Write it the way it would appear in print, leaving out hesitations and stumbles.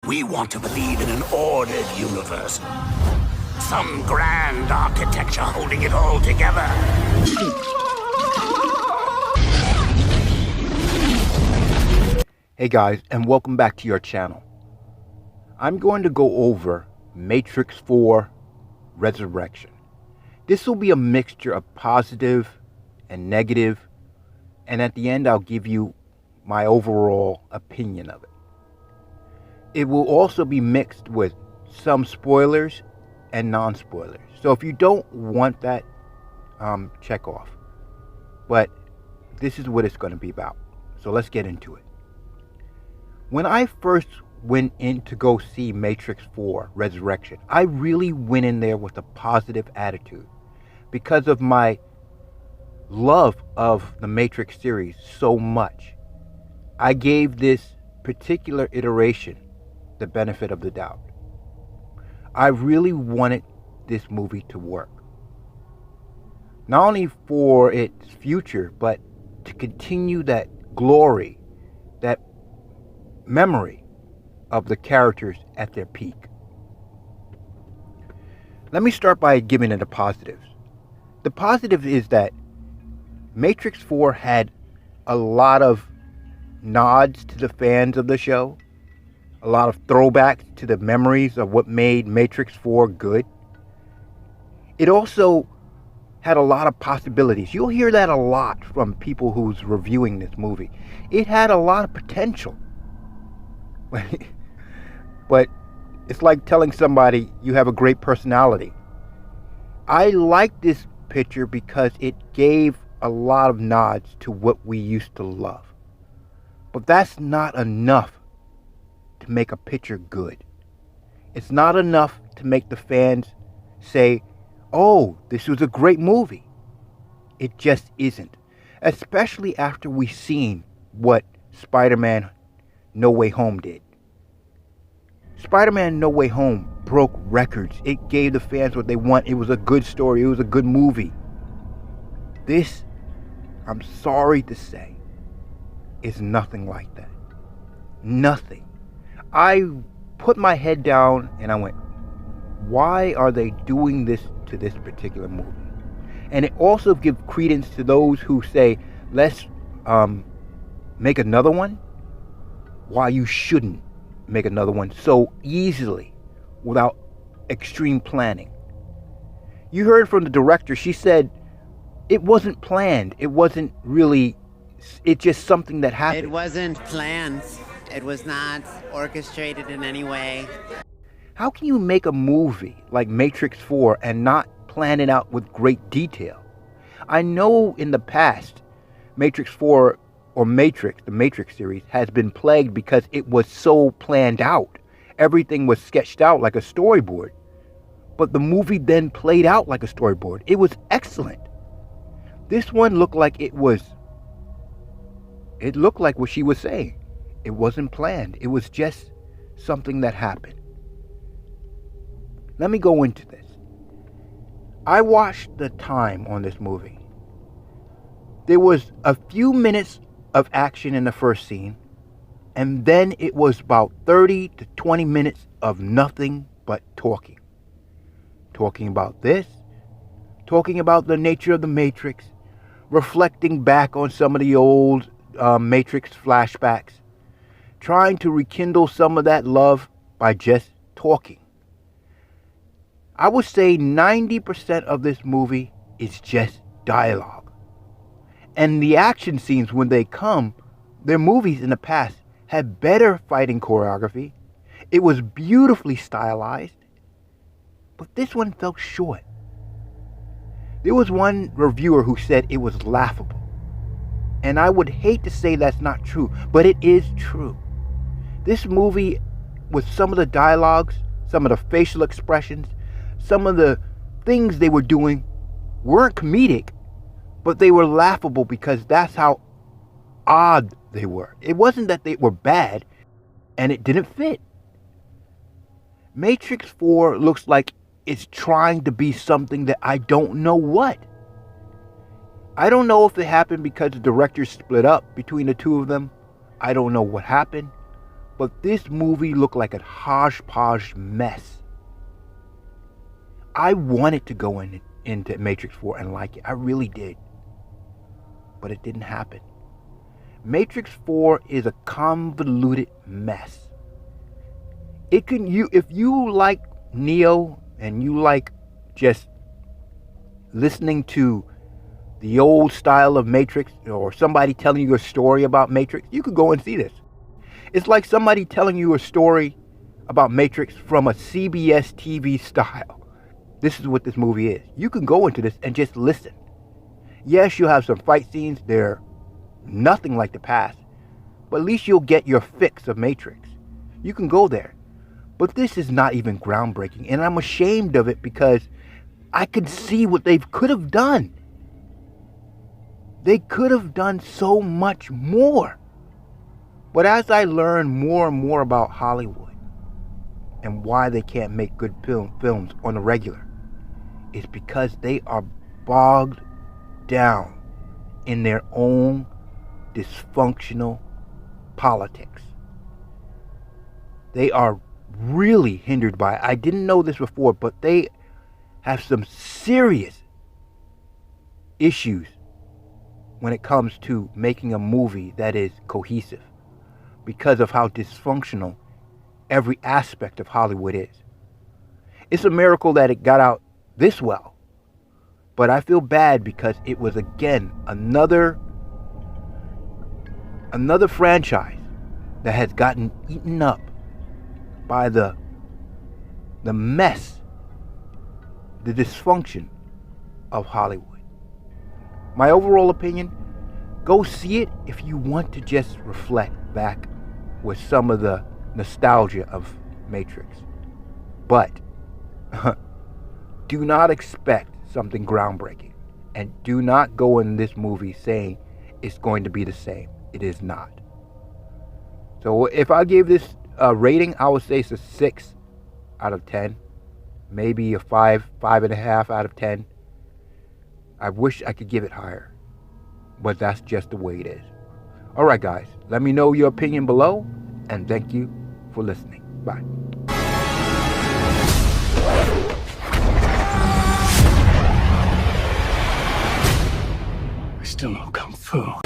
We want to believe in an ordered universe. Some grand architecture holding it all together. Hey guys, and welcome back to your channel. I'm going to go over Matrix 4 Resurrection. This will be a mixture of positive and negative, and at the end I'll give you my overall opinion of it. It will also be mixed with some spoilers and non-spoilers. So if you don't want that, check off. But this is what it's going to be about. So let's get into it. When I first went in to go see Matrix 4 Resurrection, I really went in there with a positive attitude because of my love of the Matrix series so much. I gave this particular iteration the benefit of the doubt. I really wanted this movie to work. Not only for its future, but to continue that glory, that memory of the characters at their peak. Let me start by giving it the positives. The positive is that Matrix 4 had a lot of nods to the fans of the show, a lot of throwbacks to the memories of what made Matrix 4 good. It also had a lot of possibilities. You'll hear that a lot from people who's reviewing this movie. It had a lot of potential. But it's like telling somebody you have a great personality. I like this picture because it gave a lot of nods to what we used to love. But that's not enough to make a picture good. It's not enough to make the fans say, oh, this was a great movie. It just isn't. Especially after we've seen what Spider-Man No Way Home did. Spider-Man No Way Home broke records. It gave the fans what they want. It was a good story. It was a good movie. This, I'm sorry to say, is nothing like that. Nothing. I put my head down and I went, why are they doing this to this particular movie? And it also gives credence to those who say, let's make another one. Why you shouldn't make another one so easily without extreme planning. You heard from the director, she said it wasn't planned. It wasn't really, it's just something that happened. It wasn't planned. It was not orchestrated in any way. How can you make a movie like Matrix 4 and not plan it out with great detail? I know in the past, Matrix 4 or Matrix, the Matrix series, has been plagued because it was so planned out. Everything was sketched out like a storyboard. But the movie then played out like a storyboard. It was excellent. This one looked like it looked like what she was saying. It wasn't planned. It was just something that happened. Let me go into this. I watched the time on this movie. There was a few minutes of action in the first scene, and then it was about 30 to 20 minutes of nothing but talking. Talking about this, talking about the nature of the Matrix, reflecting back on some of the old Matrix flashbacks, trying to rekindle some of that love by just talking. I would say 90% of this movie is just dialogue. And the action scenes, when they come, their movies in the past had better fighting choreography. It was beautifully stylized. But this one fell short. There was one reviewer who said it was laughable. And I would hate to say that's not true, but it is true. This movie, with some of the dialogues, some of the facial expressions, some of the things they were doing weren't comedic, but they were laughable because that's how odd they were. It wasn't that they were bad and it didn't fit. Matrix 4 looks like it's trying to be something that I don't know what. I don't know if it happened because the directors split up between the two of them. I don't know what happened. But this movie looked like a hodgepodge mess. I wanted to go into Matrix 4 and like it. I really did. But it didn't happen. Matrix 4 is a convoluted mess. If you like Neo and you like just listening to the old style of Matrix, or somebody telling you a story about Matrix, you could go and see this. It's like somebody telling you a story about Matrix from a CBS TV style. This is what this movie is. You can go into this and just listen. Yes, you'll have some fight scenes. They're nothing like the past. But at least you'll get your fix of Matrix. You can go there. But this is not even groundbreaking. And I'm ashamed of it because I could see what they could have done. They could have done so much more. But as I learn more and more about Hollywood and why they can't make good films on the regular, it's because they are bogged down in their own dysfunctional politics. They are really hindered by it. I didn't know this before, but they have some serious issues when it comes to making a movie that is cohesive because of how dysfunctional every aspect of Hollywood is. It's a miracle that it got out this well. But I feel bad because it was, again, another franchise that has gotten eaten up by the mess, the dysfunction of Hollywood. My overall opinion, go see it if you want to just reflect back with some of the nostalgia of Matrix. But do not expect something groundbreaking. And do not go in this movie saying it's going to be the same. It is not. So if I gave this a rating, I would say it's a 6 out of 10. Maybe a 5.5 out of 10. I wish I could give it higher. But that's just the way it is. Alright guys, let me know your opinion below. And thank you for listening. Bye. I still know Kung Fu.